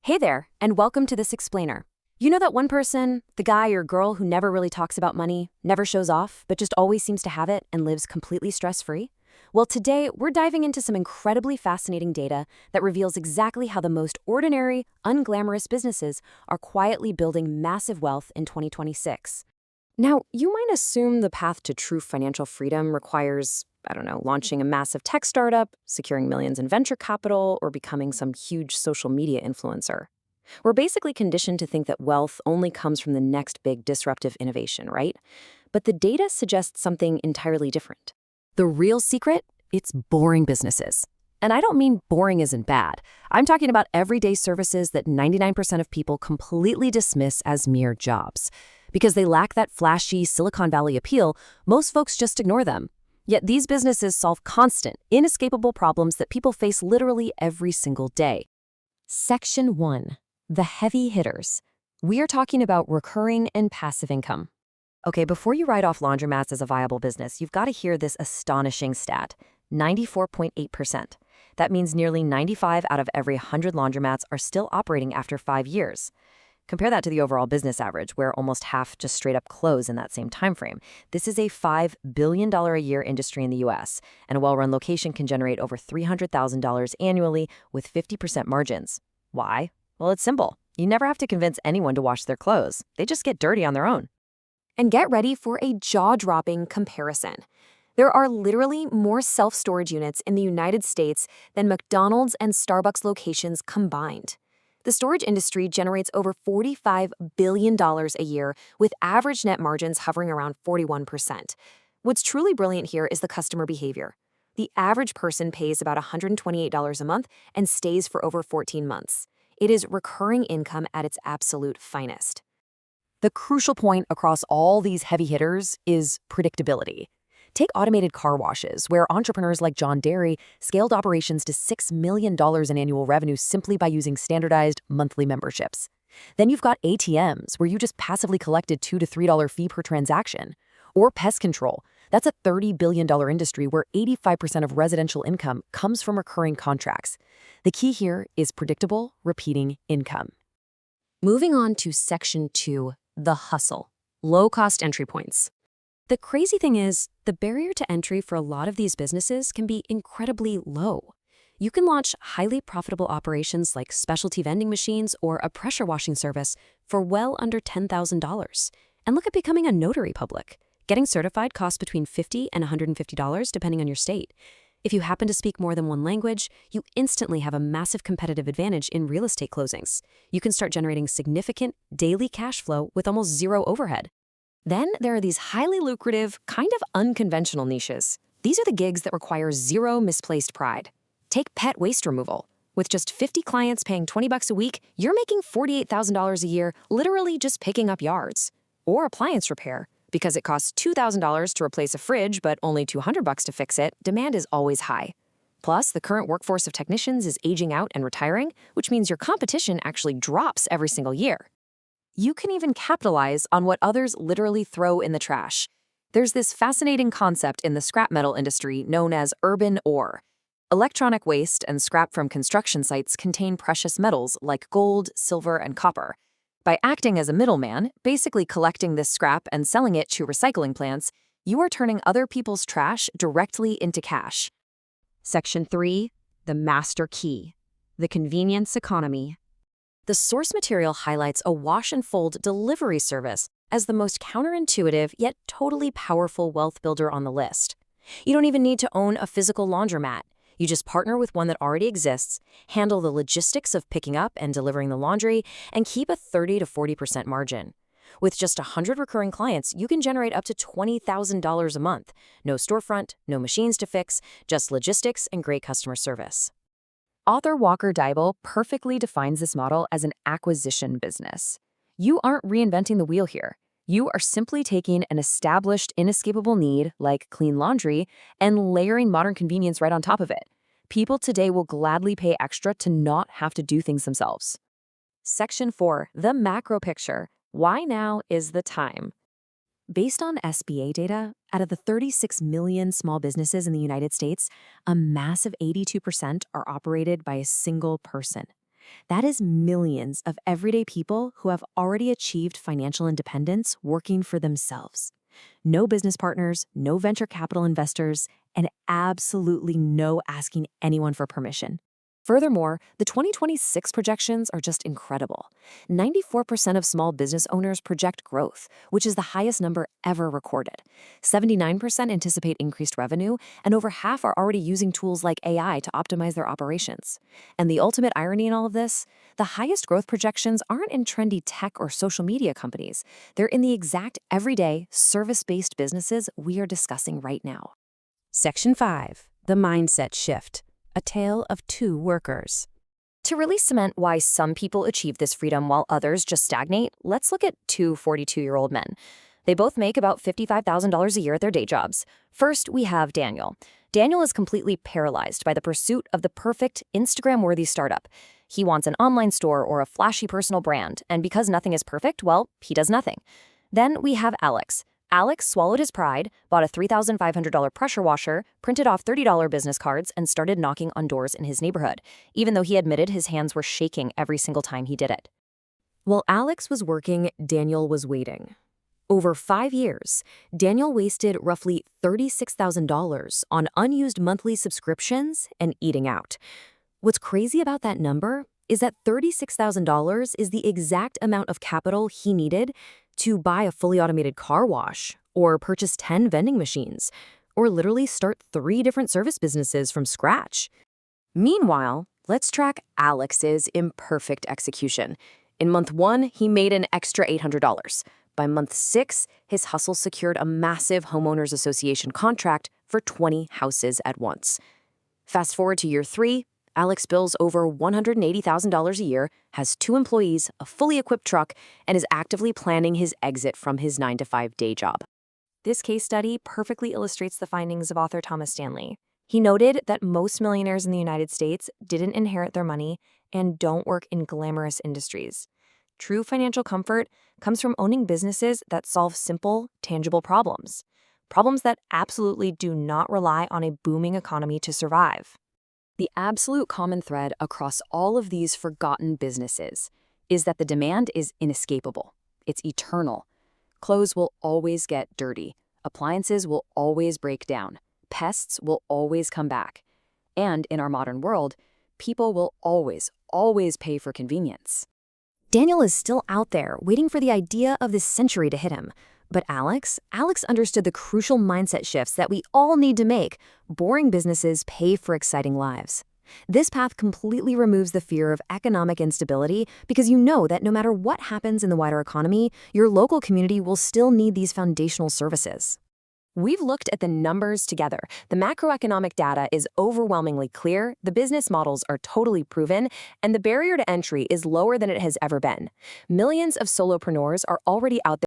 Hey there, and welcome to this explainer. You know that one person, the guy or girl who never really talks about money, never shows off, but just always seems to have it and lives completely stress-free? Well, today we're diving into some incredibly fascinating data that reveals exactly how the most ordinary, unglamorous businesses are quietly building massive wealth in 2026. Now, you might assume the path to true financial freedom requires, launching a massive tech startup, securing millions in venture capital, or becoming some huge social media influencer. We're basically conditioned to think that wealth only comes from the next big disruptive innovation, right? But the data suggests something entirely different. The real secret? It's boring businesses. And I don't mean boring isn't bad. I'm talking about everyday services that 99% of people completely dismiss as mere jobs. Because they lack that flashy Silicon Valley appeal, most folks just ignore them. Yet these businesses solve constant, inescapable problems that people face literally every single day. Section 1. The heavy hitters. We are talking about recurring and passive income. Okay, before you write off laundromats as a viable business, you've got to hear this astonishing stat: 94.8%. That means nearly 95 out of every 100 laundromats are still operating after 5 years. Compare that to the overall business average, where almost half just straight up close in that same time frame. This is a $5 billion a year industry in the US, and a well-run location can generate over $300,000 annually with 50% margins. Why? Well, it's simple. You never have to convince anyone to wash their clothes. They just get dirty on their own. And get ready for a jaw-dropping comparison. There are literally more self-storage units in the United States than McDonald's and Starbucks locations combined. The storage industry generates over $45 billion a year, with average net margins hovering around 41%. What's truly brilliant here is the customer behavior. The average person pays about $128 a month and stays for over 14 months. It is recurring income at its absolute finest. The crucial point across all these heavy hitters is predictability. Take automated car washes, where entrepreneurs like John Derry scaled operations to $6 million in annual revenue simply by using standardized monthly memberships. Then you've got ATMs, where you just passively collected $2 to $3 fee per transaction. Or pest control. That's a $30 billion industry where 85% of residential income comes from recurring contracts. The key here is predictable, repeating income. Moving on to Section 2, the hustle. Low-cost entry points. The crazy thing is, the barrier to entry for a lot of these businesses can be incredibly low. You can launch highly profitable operations like specialty vending machines or a pressure washing service for well under $10,000. And look at becoming a notary public. Getting certified costs between $50 and $150 depending on your state. If you happen to speak more than one language, you instantly have a massive competitive advantage in real estate closings. You can start generating significant daily cash flow with almost zero overhead. Then there are these highly lucrative, kind of unconventional niches. These are the gigs that require zero misplaced pride. Take pet waste removal. With just 50 clients paying $20 a week, you're making $48,000 a year literally just picking up yards. Or appliance repair. Because it costs $2,000 to replace a fridge but only $200 to fix it, demand is always high. Plus, the current workforce of technicians is aging out and retiring, which means your competition actually drops every single year. You can even capitalize on what others literally throw in the trash. There's this fascinating concept in the scrap metal industry known as urban ore. Electronic waste and scrap from construction sites contain precious metals like gold, silver, and copper. By acting as a middleman, basically collecting this scrap and selling it to recycling plants, you are turning other people's trash directly into cash. Section 3. The master key. The convenience economy. The source material highlights a wash and fold delivery service as the most counterintuitive yet totally powerful wealth builder on the list. You don't even need to own a physical laundromat. You just partner with one that already exists, handle the logistics of picking up and delivering the laundry, and keep a 30 to 40% margin. With just 100 recurring clients, you can generate up to $20,000 a month. No storefront, no machines to fix, just logistics and great customer service. Author Walker Deibel perfectly defines this model as an acquisition business. You aren't reinventing the wheel here. You are simply taking an established, inescapable need, like clean laundry, and layering modern convenience right on top of it. People today will gladly pay extra to not have to do things themselves. Section 4. The macro picture. Why now is the time? Based on SBA data, out of the 36 million small businesses in the United States, a massive 82% are operated by a single person. That is millions of everyday people who have already achieved financial independence working for themselves. No business partners, no venture capital investors, and absolutely no asking anyone for permission. Furthermore, the 2026 projections are just incredible. 94% of small business owners project growth, which is the highest number ever recorded. 79% anticipate increased revenue, and over half are already using tools like AI to optimize their operations. And the ultimate irony in all of this? The highest growth projections aren't in trendy tech or social media companies. They're in the exact everyday, service-based businesses we are discussing right now. Section 5. The Mindset Shift. A tale of two workers. To really cement why some people achieve this freedom while others just stagnate, let's look at two 42-year-old men. They both make about $55,000 a year at their day jobs. First, we have Daniel. Daniel is completely paralyzed by the pursuit of the perfect Instagram-worthy startup. He wants an online store or a flashy personal brand, and because nothing is perfect, well, he does nothing. Then we have Alex. Alex swallowed his pride, bought a $3,500 pressure washer, printed off $30 business cards, and started knocking on doors in his neighborhood, even though he admitted his hands were shaking every single time he did it. While Alex was working, Daniel was waiting. Over 5 years, Daniel wasted roughly $36,000 on unused monthly subscriptions and eating out. What's crazy about that number is that $36,000 is the exact amount of capital he needed to buy a fully automated car wash, or purchase 10 vending machines, or literally start 3 different service businesses from scratch. Meanwhile, let's track Alex's imperfect execution. In month 1, he made an extra $800. By month 6, his hustle secured a massive homeowners association contract for 20 houses at once. Fast forward to year 3, Alex bills over $180,000 a year, has 2 employees, a fully equipped truck, and is actively planning his exit from his 9-to-5 day job. This case study perfectly illustrates the findings of author Thomas Stanley. He noted that most millionaires in the United States didn't inherit their money and don't work in glamorous industries. True financial comfort comes from owning businesses that solve simple, tangible problems. Problems that absolutely do not rely on a booming economy to survive. The absolute common thread across all of these forgotten businesses is that the demand is inescapable. It's eternal. Clothes will always get dirty. Appliances will always break down. Pests will always come back. And in our modern world, people will always pay for convenience. Daniel is still out there waiting for the idea of this century to hit him. But Alex understood the crucial mindset shifts that we all need to make. Boring businesses pay for exciting lives. This path completely removes the fear of economic instability because you know that no matter what happens in the wider economy, your local community will still need these foundational services. We've looked at the numbers together. The macroeconomic data is overwhelmingly clear, the business models are totally proven, and the barrier to entry is lower than it has ever been. Millions of solopreneurs are already out there